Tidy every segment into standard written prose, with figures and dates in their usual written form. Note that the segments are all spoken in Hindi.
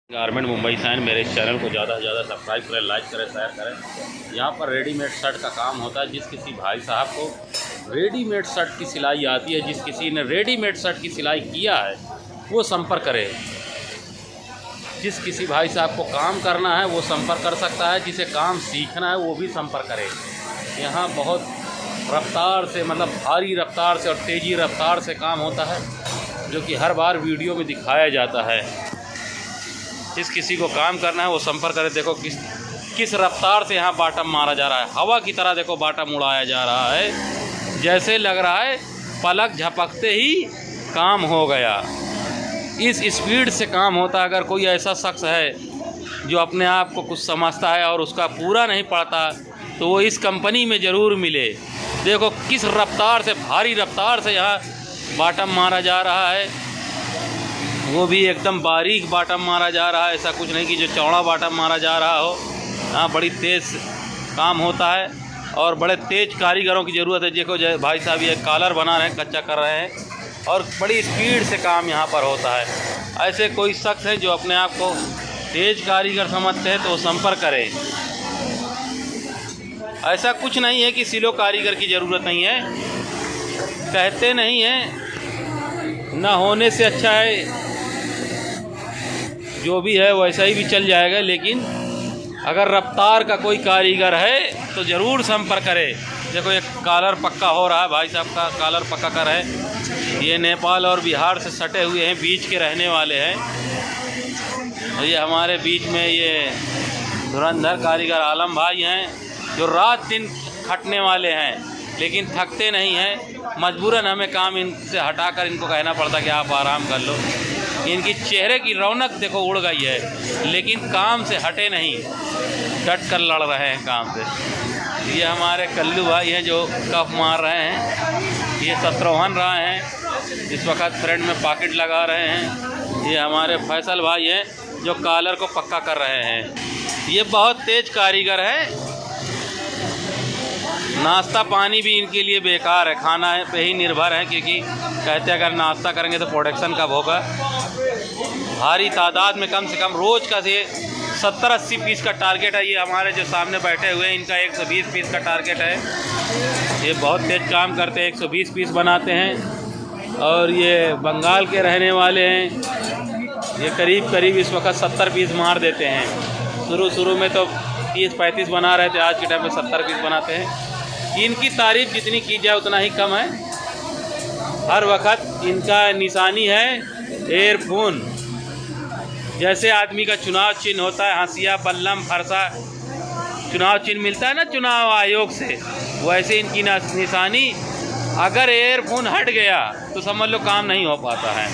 गारमेंट मुंबई से हैं। मेरे इस चैनल को ज़्यादा से ज़्यादा सब्सक्राइब करें, लाइक करें, शेयर करें। यहाँ पर रेडीमेड शर्ट का काम होता है। जिस किसी भाई साहब को रेडीमेड शर्ट की सिलाई आती है, जिस किसी ने रेडीमेड शर्ट की सिलाई किया है, वो संपर्क करे। जिस किसी भाई साहब को काम करना है वो संपर्क कर सकता है, जिसे काम सीखना है वो भी संपर्क करे। यहाँ बहुत रफ्तार से, मतलब भारी रफ्तार से और तेज़ी रफ्तार से काम होता है, जो कि हर बार वीडियो में दिखाया जाता है। जिस किसी को काम करना है वो संपर्क करे। देखो किस रफ्तार से यहाँ बाटम मारा जा रहा है। हवा की तरह देखो बाटम उड़ाया जा रहा है, जैसे लग रहा है पलक झपकते ही काम हो गया। इस स्पीड से काम होता है। अगर कोई ऐसा शख्स है जो अपने आप को कुछ समझता है और उसका पूरा नहीं पड़ता, तो वो इस कंपनी में ज़रूर मिले। देखो किस रफ्तार से, भारी रफ्तार से यहाँ बाटम मारा जा रहा है, वो भी एकदम बारीक बाटम मारा जा रहा है। ऐसा कुछ नहीं कि जो चौड़ा बाटम मारा जा रहा हो। यहाँ बड़ी तेज़ काम होता है और बड़े तेज़ कारीगरों की ज़रूरत है। देखो भाई साहब ये कॉलर बना रहे हैं, कच्चा कर रहे हैं, और बड़ी स्पीड से काम यहाँ पर होता है। ऐसे कोई शख्स है जो अपने आप को तेज़ कारीगर समझते हैं तो संपर्क करें। ऐसा कुछ नहीं है कि सिलो कारीगर की ज़रूरत नहीं है, कहते नहीं हैं। ना होने से अच्छा है, जो भी है वैसा ही भी चल जाएगा। लेकिन अगर रफ्तार का कोई कारीगर है तो ज़रूर संपर्क करे। देखो एक कॉलर पक्का हो रहा है, भाई साहब का कॉलर पक्का कर रहे हैं। ये नेपाल और बिहार से सटे हुए हैं, बीच के रहने वाले हैं। और ये हमारे बीच में ये धुरंधर कारीगर आलम भाई हैं, जो रात दिन खटने वाले हैं, लेकिन थकते नहीं हैं। मजबूरन हमें काम इनसे हटाकर इनको कहना पड़ता कि आप आराम कर लो। इनकी चेहरे की रौनक देखो उड़ गई है, लेकिन काम से हटे नहीं, डट कर लड़ रहे हैं काम से। ये हमारे कल्लू भाई हैं जो कफ मार रहे हैं। ये शत्रुघ्न रहे हैं, इस वक्त फ्रंट में पॉकेट लगा रहे हैं। ये हमारे फैसल भाई हैं जो कॉलर को पक्का कर रहे हैं। ये बहुत तेज़ कारीगर है। नाश्ता पानी भी इनके लिए बेकार है, खाना पे ही निर्भर है, क्योंकि कहते हैं अगर नाश्ता करेंगे तो प्रोडक्शन कब होगा। भारी तादाद में कम से कम रोज़ का ये 70-80 पीस का टारगेट है। ये हमारे जो सामने बैठे हुए हैं, इनका 120 पीस का टारगेट है। ये बहुत तेज़ काम करते हैं, 120 पीस बनाते हैं। और ये बंगाल के रहने वाले हैं। ये करीब इस वक्त 70 पीस मार देते हैं। शुरू में तो 30-35 बना रहे थे, आज के टाइम में 70 पीस बनाते हैं। इनकी तारीफ़ जितनी की जाए उतना ही कम है। हर वक्त इनका निशानी है एयरफोन। जैसे आदमी का चुनाव चिन्ह होता है, हंसिया, बल्लम, फरसा, चुनाव चिन्ह मिलता है ना चुनाव आयोग से, वैसे इनकी निशानी। अगर एयरफोन हट गया तो समझ लो काम नहीं हो पाता है।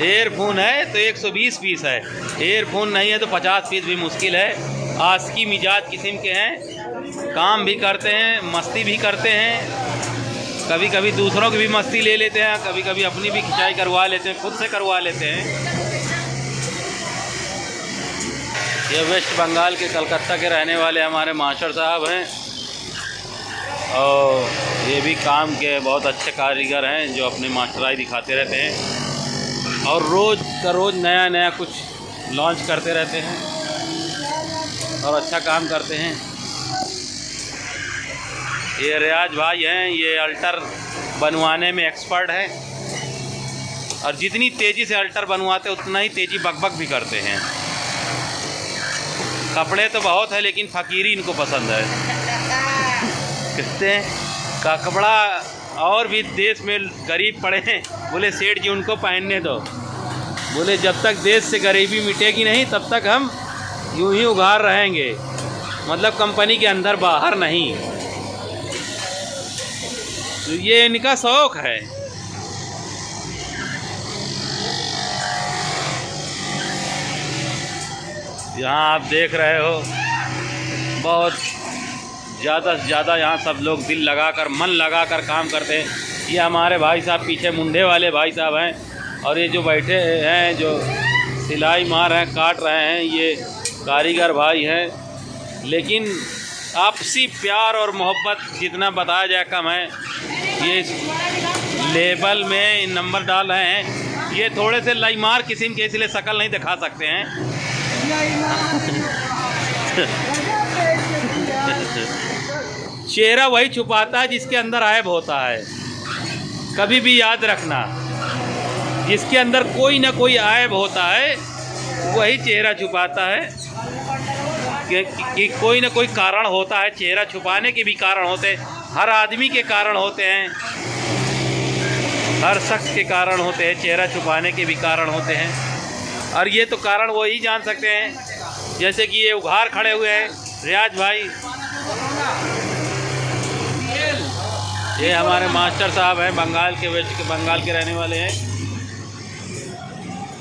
एयरफोन है तो 120 पीस है, एयरफोन नहीं है तो 50 पीस भी मुश्किल है। आस्की मिजाज किस्म के हैं, काम भी करते हैं, मस्ती भी करते हैं। कभी कभी दूसरों की भी मस्ती ले लेते हैं, कभी कभी अपनी भी खिंचाई करवा लेते हैं, खुद से करवा लेते हैं। ये वेस्ट बंगाल के कलकत्ता के रहने वाले हमारे मास्टर साहब हैं, और ये भी काम के बहुत अच्छे कारीगर हैं, जो अपनी मास्टराई दिखाते रहते हैं और रोज़ का रोज़ नया कुछ लॉन्च करते रहते हैं और अच्छा काम करते हैं। ये रियाज भाई हैं, ये अल्टर बनवाने में एक्सपर्ट हैं, और जितनी तेज़ी से अल्टर बनवाते उतना ही तेज़ी बकबक भी करते हैं। कपड़े तो बहुत है, लेकिन फ़कीरी इनको पसंद है। कहते हैं का कपड़ा और भी देश में गरीब पड़े हैं, बोले सेठ जी उनको पहनने दो। बोले जब तक देश से गरीबी मिटेगी नहीं तब तक हम यूं ही उघार रहेंगे, मतलब कंपनी के अंदर बाहर नहीं। तो ये इनका शौक़ है। यहाँ आप देख रहे हो बहुत ज़्यादा से ज़्यादा यहाँ सब लोग दिल लगाकर, मन लगाकर काम करते हैं। ये हमारे भाई साहब पीछे मुंडे वाले भाई साहब हैं, और ये जो बैठे हैं जो सिलाई मार रहे हैं, काट रहे हैं, ये कारीगर भाई हैं। लेकिन आपसी प्यार और मोहब्बत जितना बताया जाए कम है। ये लेबल में नंबर डाल रहे हैं ये थोड़े से लाइमार किस्म के, इसलिए शक्ल नहीं दिखा सकते हैं। चेहरा वही छुपाता है जिसके अंदर ऐब होता है। कभी भी याद रखना, जिसके अंदर कोई ना कोई ऐब होता है वही चेहरा छुपाता है। कि कोई ना कोई कारण होता है। चेहरा छुपाने के भी कारण होते हैं, हर आदमी के कारण होते हैं, हर शख्स के कारण होते हैं। चेहरा छुपाने के भी कारण होते हैं, और ये तो कारण वही जान सकते हैं। जैसे कि ये उघार खड़े हुए हैं रियाज भाई, ये हमारे मास्टर साहब हैं, बंगाल के रहने वाले हैं।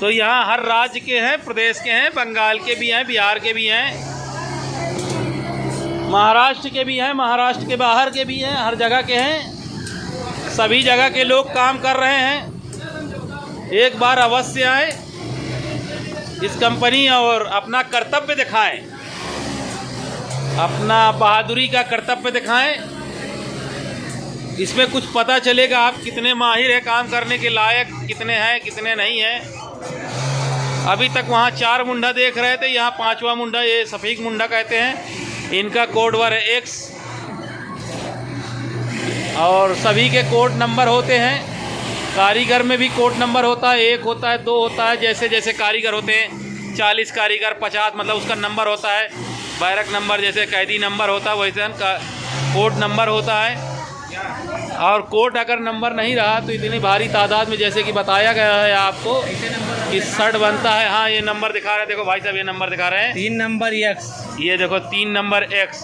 तो यहाँ हर राज्य के हैं, प्रदेश के हैं, बंगाल के भी हैं, बिहार के भी हैं, महाराष्ट्र के भी हैं, महाराष्ट्र के बाहर के भी हैं, हर जगह के हैं। सभी जगह के लोग काम कर रहे हैं। एक बार अवश्य आए इस कंपनी और अपना कर्तव्य दिखाएं, अपना बहादुरी का कर्तव्य दिखाएं। इसमें कुछ पता चलेगा आप कितने माहिर हैं, काम करने के लायक कितने हैं, कितने नहीं हैं। अभी तक वहाँ 4 मुंडा देख रहे थे, यहाँ 5वां मुंडा, ये सफ़ीक मुंडा कहते हैं। इनका कोड वर है X, और सभी के कोड नंबर होते हैं। कारीगर में भी कोड नंबर होता है, 1 होता है, 2 होता है। जैसे जैसे कारीगर होते हैं, 40 कारीगर, 50, मतलब उसका नंबर होता है। बैरक नंबर जैसे कैदी नंबर होता है, वैसे का कोड नंबर होता है। और कोड अगर नंबर नहीं रहा तो इतनी भारी तादाद में, जैसे कि बताया गया है आपको, कि शर्ट बनता है। हाँ, ये नंबर दिखा रहे हैं, देखो भाई साहब, ये नंबर दिखा रहे हैं, 3 नंबर X, ये देखो 3 नंबर X।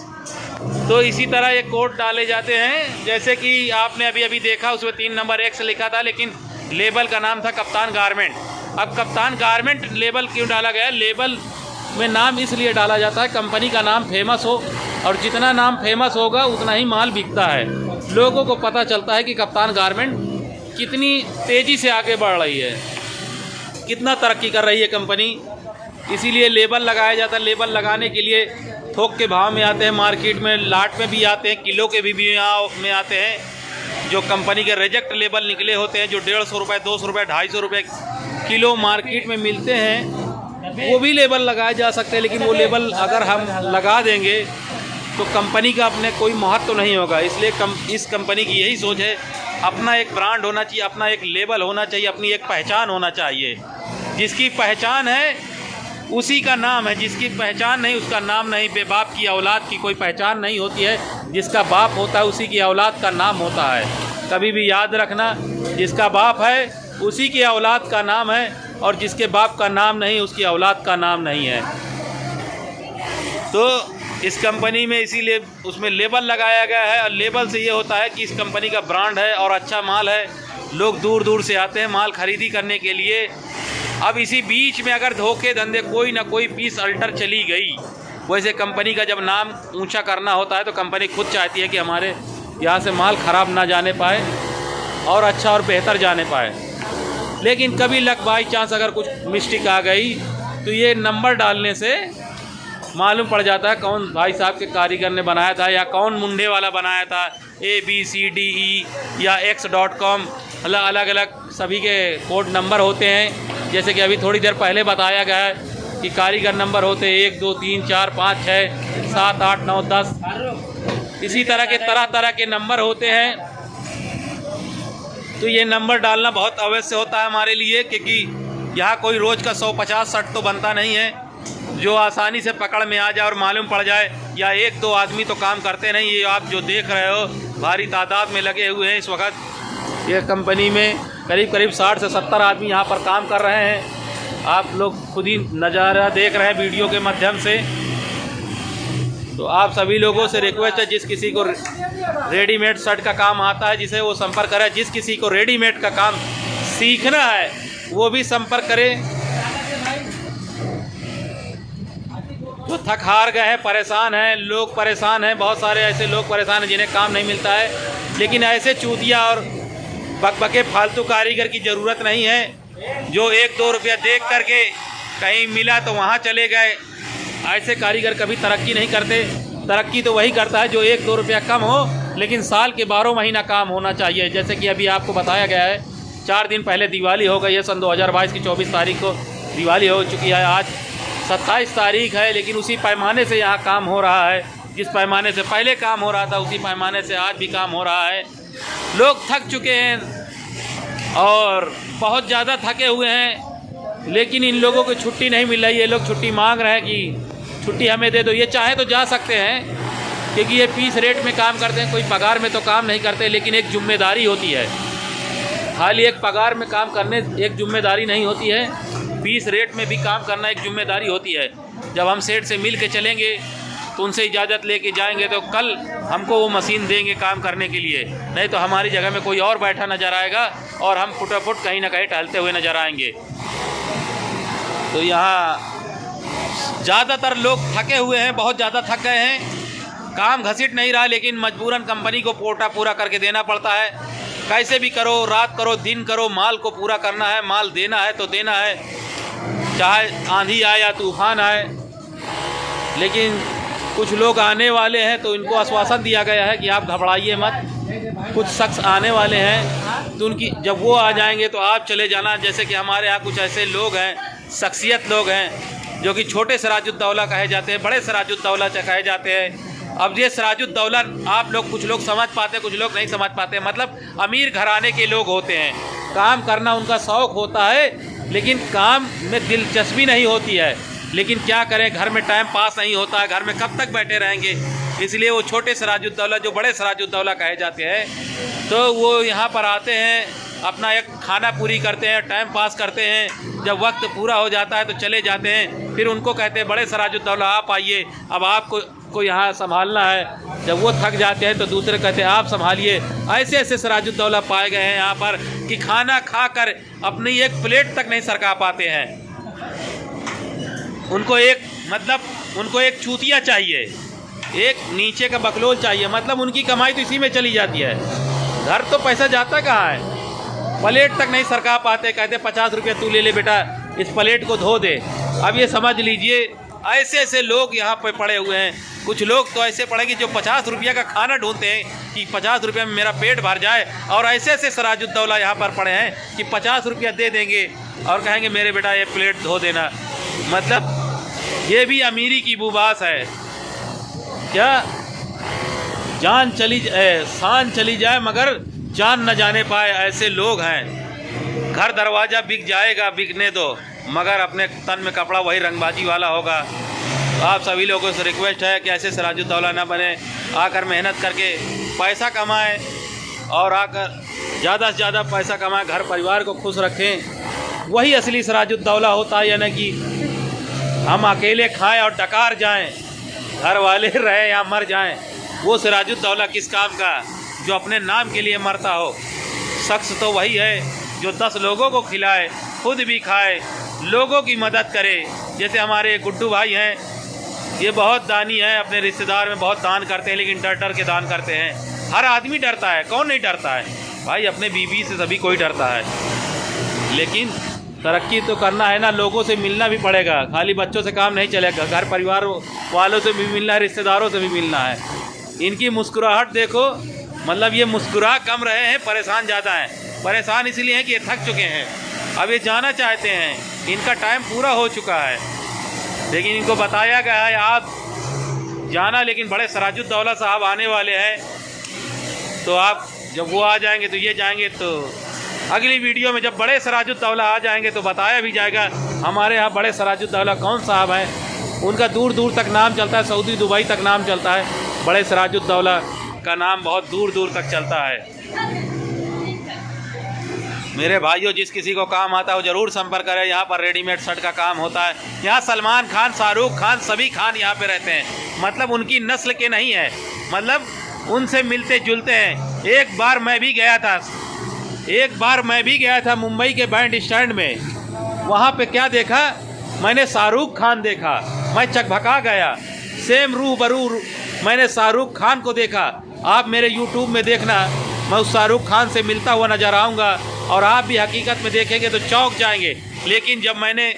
तो इसी तरह ये कोड डाले जाते हैं। जैसे कि आपने अभी अभी देखा, उसमें 3 नंबर X लिखा था, लेकिन लेबल का नाम था कप्तान गारमेंट। अब कप्तान गारमेंट लेबल क्यों डाला गया? लेबल में नाम इसलिए डाला जाता है कंपनी का नाम फेमस हो, और जितना नाम फेमस होगा उतना ही माल बिकता है। लोगों को पता चलता है कि कप्तान गारमेंट कितनी तेज़ी से आगे बढ़ रही है, कितना तरक्की कर रही है कंपनी। इसीलिए लेबल लगाया जाता है। लेबल लगाने के लिए थोक के भाव में आते हैं, मार्केट में लाट में भी आते हैं, किलो के भी में आते हैं। जो कंपनी के रिजेक्ट लेबल निकले होते हैं, जो 150 रुपये, 200 रुपये, 250 रुपये किलो मार्केट में मिलते हैं, वो भी लेबल लगाए जा सकते हैं। लेकिन वो लेबल अगर हम लगा देंगे तो कंपनी का अपने कोई महत्व तो नहीं होगा। इसलिए इस कंपनी की यही सोच है, अपना एक ब्रांड होना चाहिए, अपना एक लेबल होना चाहिए, अपनी एक पहचान होना चाहिए। जिसकी पहचान है उसी का नाम है, जिसकी पहचान नहीं उसका नाम नहीं। बेबाप की औलाद की कोई पहचान नहीं होती है, जिसका बाप होता है उसी की औलाद का नाम होता है। कभी भी याद रखना, जिसका बाप है उसी की औलाद का नाम है, और जिसके बाप का नाम नहीं उसकी औलाद का नाम नहीं है। तो इस कंपनी में इसीलिए उसमें लेबल लगाया गया है, और लेबल से ये होता है कि इस कंपनी का ब्रांड है और अच्छा माल है। लोग दूर दूर से आते हैं माल खरीदी करने के लिए। अब इसी बीच में अगर धोखे धंधे कोई ना कोई पीस अल्टर चली गई, वैसे कंपनी का जब नाम ऊंचा करना होता है तो कंपनी खुद चाहती है कि हमारे यहाँ से माल ख़राब ना जाने पाए और अच्छा और बेहतर जाने पाए। लेकिन कभी लक बाई चांस अगर कुछ मिस्टेक आ गई तो ये नंबर डालने से मालूम पड़ जाता है कौन भाई साहब के कारीगर ने बनाया था, या कौन मुंडे वाला बनाया था। ABCDE या X.com, अलग अलग सभी के कोड नंबर होते हैं। जैसे कि अभी थोड़ी देर पहले बताया गया है कि कारीगर नंबर होते हैं 1 2 3 4 5 6 7 8 9 10, इसी तरह के तरह के नंबर होते हैं। तो ये नंबर डालना बहुत अवश्य होता है हमारे लिए, क्योंकि यहाँ कोई रोज़ का 150 शर्ट तो बनता नहीं है जो आसानी से पकड़ में आ जाए और मालूम पड़ जाए। या 1 2 आदमी तो काम करते नहीं। ये आप जो देख रहे हो भारी तादाद में लगे हुए हैं इस वक्त। ये कंपनी में करीब 60 से 70 आदमी यहाँ पर काम कर रहे हैं। आप लोग खुद ही नज़ारा देख रहे हैं वीडियो के माध्यम से। तो आप सभी लोगों से रिक्वेस्ट है, जिस किसी को रेडीमेड शर्ट का काम आता है जिसे वो संपर्क करें। जिस किसी को रेडीमेड का काम सीखना है वो भी संपर्क करें। जो थक हार गए हैं, परेशान हैं, लोग परेशान हैं, बहुत सारे ऐसे लोग परेशान हैं जिन्हें काम नहीं मिलता है। लेकिन ऐसे चूतिया और बकबके फालतू कारीगर की ज़रूरत नहीं है, जो 1 2 रुपया देख करके कहीं मिला तो वहाँ चले गए। ऐसे कारीगर कभी तरक्की नहीं करते। तरक्की तो वही करता है जो 1 2 रुपया कम हो, लेकिन साल के 12 महीना काम होना चाहिए। जैसे कि अभी आपको बताया गया है 4 दिन पहले दिवाली हो गई है। सन 2022 की 24 तारीख को दिवाली हो चुकी है। आज 27 तारीख है, लेकिन उसी पैमाने से यहाँ काम हो रहा है। जिस पैमाने से पहले काम हो रहा था उसी पैमाने से आज भी काम हो रहा है। लोग थक चुके हैं और बहुत ज़्यादा थके हुए हैं, लेकिन इन लोगों को छुट्टी नहीं मिल रही है। लोग छुट्टी मांग रहे हैं कि छुट्टी हमें दे दो। ये चाहे तो जा सकते हैं, क्योंकि ये फीस रेट में काम करते हैं, कोई पगार में तो काम नहीं करते। लेकिन एक जिम्मेदारी होती है, खाली एक पगार में काम करने एक जिम्मेदारी नहीं होती है, फीस रेट में भी काम करना एक जिम्मेदारी होती है। जब हम सेठ से मिल के चलेंगे तो उनसे इजाज़त लेके जाएंगे तो कल हमको वो मशीन देंगे काम करने के लिए, नहीं तो हमारी जगह में कोई और बैठा नज़र आएगा और हम फुटाफुट कहीं ना कहीं टहलते हुए नज़र आएंगे। तो यहाँ ज़्यादातर लोग थके हुए हैं, बहुत ज़्यादा थक गए हैं। काम घसीट नहीं रहा, लेकिन मजबूरन कंपनी को कोटा पूरा करके देना पड़ता है। कैसे भी करो, रात करो दिन करो, माल को पूरा करना है। माल देना है तो देना है, चाहे आंधी आए या तूफान आए। लेकिन कुछ लोग आने वाले हैं तो इनको आश्वासन दिया गया है कि आप घबराइए मत। कुछ शख्स आने वाले हैं तो उनकी जब वो आ जाएंगे तो आप चले जाना। जैसे कि हमारे यहाँ कुछ ऐसे लोग हैं, शख्सियत लोग हैं, जो कि छोटे सिराजुद्दौला कहे जाते हैं, बड़े सिराजुद्दौला कहे जाते हैं। अब ये सिराजुद्दौला आप लोग कुछ लोग समझ पाते हैं, कुछ लोग नहीं समझ पाते। मतलब अमीर घराने के लोग होते हैं, काम करना उनका शौक़ होता है, लेकिन काम में दिलचस्पी नहीं होती है। लेकिन क्या करें, घर में टाइम पास नहीं होता है, घर में कब तक बैठे रहेंगे। इसलिए वो छोटे सिराजुद्दौला जो बड़े सिराजुद्दौला कहे जाते हैं, तो वो यहाँ पर आते हैं, अपना एक खाना पूरी करते हैं, टाइम पास करते हैं। जब वक्त पूरा हो जाता है तो चले जाते हैं। फिर उनको कहते हैं बड़े सिराजुद्दौला आप आइए, अब आपको यहाँ संभालना है। जब वो थक जाते हैं तो दूसरे कहते हैं आप संभालिए। ऐसे ऐसे सिराजुद्दौला पाए गए हैं यहाँ पर कि खाना खाकर अपनी एक प्लेट तक नहीं सरका पाते हैं। उनको एक चूतिया चाहिए, एक नीचे का बकलोल चाहिए। मतलब उनकी कमाई तो इसी में चली जाती है, घर तो पैसा जाता कहाँ है। प्लेट तक नहीं सरका पाते, कहते 50 रुपये तू ले ले बेटा, इस प्लेट को धो दे। अब ये समझ लीजिए, ऐसे ऐसे लोग यहाँ पे पड़े हुए हैं। कुछ लोग तो ऐसे पड़े कि जो 50 रुपये का खाना ढूंढते हैं कि 50 रुपये में मेरा पेट भर जाए, और ऐसे ऐसे सिराजुद्दौला यहाँ पर पड़े हैं कि 50 रुपया दे देंगे और कहेंगे मेरे बेटा ये प्लेट धो देना। मतलब ये भी अमीरी की बुबास है। क्या जान चली शान चली जाए मगर जान न जाने पाए, ऐसे लोग हैं। घर दरवाज़ा बिक जाएगा, बिकने दो, मगर अपने तन में कपड़ा वही रंगबाजी वाला होगा। आप सभी लोगों से रिक्वेस्ट है कि ऐसे सिराजुद्दौला ना बने, आकर मेहनत करके पैसा कमाएं और आकर ज़्यादा से ज़्यादा पैसा कमाएं, घर परिवार को खुश रखें। वही असली सिराजुद्दौला होता है, यानी कि हम अकेले खाएं और डकार जाएं, घर वाले रहें या मर जाएं। वो सिराजुद्दौला किस काम का जो अपने नाम के लिए मरता हो। शख्स तो वही है जो 10 लोगों को खिलाए, खुद भी खाए, लोगों की मदद करे। जैसे हमारे गुड्डू भाई हैं, ये बहुत दानी हैं, अपने रिश्तेदार में बहुत दान करते हैं, लेकिन डर डर के दान करते हैं। हर आदमी डरता है, कौन नहीं डरता है भाई, अपने बीवी से सभी कोई डरता है। लेकिन तरक्की तो करना है ना, लोगों से मिलना भी पड़ेगा, खाली बच्चों से काम नहीं चलेगा। घर परिवार वालों से भी मिलना है, रिश्तेदारों से भी मिलना है। इनकी मुस्कुराहट देखो, मतलब ये मुस्कुरा कम रहे हैं, परेशान ज़्यादा हैं। परेशान इसलिए हैं कि ये थक चुके हैं, अब ये जाना चाहते हैं, इनका टाइम पूरा हो चुका है। लेकिन इनको बताया गया है आप जाना, लेकिन बड़े सिराजुद्दौला साहब आने वाले हैं, तो आप जब वो आ जाएंगे तो ये जाएंगे। तो अगली वीडियो में जब बड़े सिराजुद्दौला आ जाएंगे तो बताया भी जाएगा हमारे यहाँ बड़े सिराजुद्दौला कौन साहब हैं। उनका दूर दूर तक नाम चलता है, सऊदी दुबई तक नाम चलता है। बड़े सिराजुद्दौला का नाम बहुत दूर दूर तक चलता है। मेरे भाइयों, जिस किसी को काम आता है वो ज़रूर संपर्क करें। यहाँ पर रेडीमेड शर्ट का काम होता है। यहाँ सलमान खान, शाहरुख खान, सभी खान यहाँ पे रहते हैं। मतलब उनकी नस्ल के नहीं है, मतलब उनसे मिलते जुलते हैं। एक बार मैं भी गया था मुंबई के बैंड स्टैंड में। वहाँ पे क्या देखा मैंने, शाहरुख खान देखा। मैं चकभका गया, सेम रूबरू मैंने शाहरुख खान को देखा। आप मेरे यूट्यूब में देखना, मैं उस शाहरुख खान से मिलता हुआ नजर आऊँगा और आप भी हकीकत में देखेंगे तो चौंक जाएंगे। लेकिन जब मैंने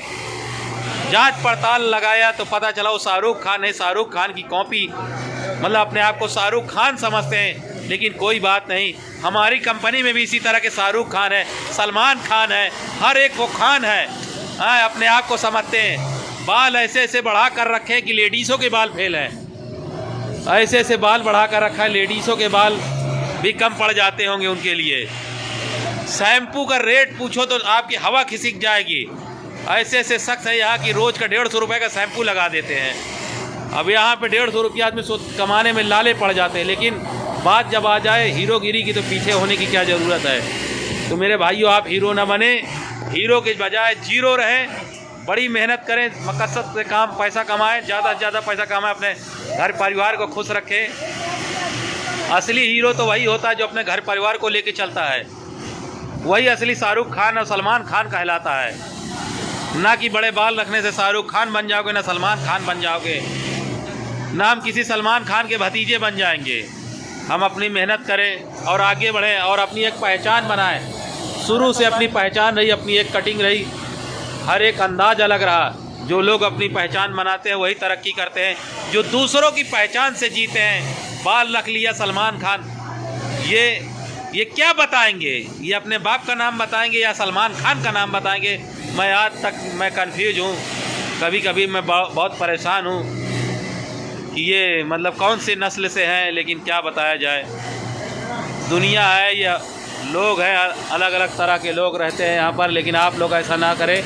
जांच पड़ताल लगाया तो पता चला वो शाहरुख खान है, शाहरुख खान की कॉपी। मतलब अपने आप को शाहरुख खान समझते हैं, लेकिन कोई बात नहीं, हमारी कंपनी में भी इसी तरह के शाहरुख खान है, सलमान खान है, हर एक वो खान है। हाँ, अपने आप को समझते हैं। बाल ऐसे ऐसे बढ़ा कर रखे हैं कि लेडीज़ों के बाल फेल हैं, ऐसे ऐसे बाल बढ़ा कर रखा है, लेडीज़ों के बाल भी कम पड़ जाते होंगे उनके लिए। शैम्पू का रेट पूछो तो आपकी हवा खिसक जाएगी। ऐसे ऐसे शख्स है यहाँ की रोज़ का 150 रुपये का शैम्पू लगा देते हैं। अब यहाँ पे 150 रुपया आदमी कमाने में लाले पड़ जाते हैं, लेकिन बात जब आ जाए हीरोगिरी की तो पीछे होने की क्या ज़रूरत है। तो मेरे भाइयों, आप हीरो ना बने, हीरो के बजाय जीरो रहें, बड़ी मेहनत करें, मकसद से काम पैसा कमाएं, ज़्यादा से ज़्यादा पैसा कमाएं, अपने घर परिवार को खुश रखें। असली हीरो तो वही होता है जो अपने घर परिवार को लेके चलता है, वही असली शाहरुख खान और सलमान खान कहलाता है। ना कि बड़े बाल रखने से शाहरुख खान बन जाओगे, ना सलमान खान बन जाओगे, ना हम किसी सलमान खान के भतीजे बन जाएंगे। हम अपनी मेहनत करें और आगे बढ़ें और अपनी एक पहचान बनाएं। शुरू से अपनी पहचान रही, अपनी एक कटिंग रही, हर एक अंदाज अलग रहा। जो लोग अपनी पहचान बनाते हैं वही तरक्की करते हैं, जो दूसरों की पहचान से जीते हैं। बाल रख लिया सलमान खान, ये क्या बताएंगे? ये अपने बाप का नाम बताएंगे या सलमान खान का नाम बताएंगे? मैं आज तक मैं कंफ्यूज हूँ, कभी कभी मैं बहुत परेशान हूँ कि ये मतलब कौन सी नस्ल से हैं, लेकिन क्या बताया जाए। दुनिया है या लोग हैं, अलग अलग तरह के लोग रहते हैं यहाँ पर, लेकिन आप लोग ऐसा ना करें।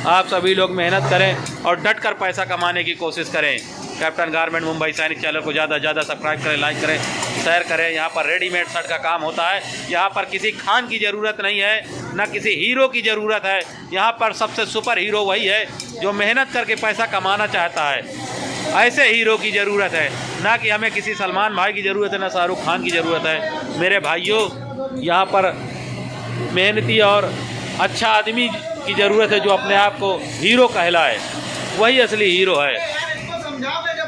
आप सभी लोग मेहनत करें और डट कर पैसा कमाने की कोशिश करें। कैप्टन गारमेंट मुंबई सैनिक चैनल को ज़्यादा से ज़्यादा सब्सक्राइब करें, लाइक करें, शेयर करें। यहाँ पर रेडीमेड शर्ट का काम होता है। यहाँ पर किसी खान की ज़रूरत नहीं है, ना किसी हीरो की ज़रूरत है। यहाँ पर सबसे सुपर हीरो वही है जो मेहनत करके पैसा कमाना चाहता है। ऐसे हीरो की ज़रूरत है, ना कि हमें किसी सलमान भाई की ज़रूरत है, ना शाहरुख खान की ज़रूरत है। मेरे भाइयों, यहाँ पर मेहनती और अच्छा आदमी की ज़रूरत है जो अपने आप को हीरो कहलाए, वही असली हीरो है।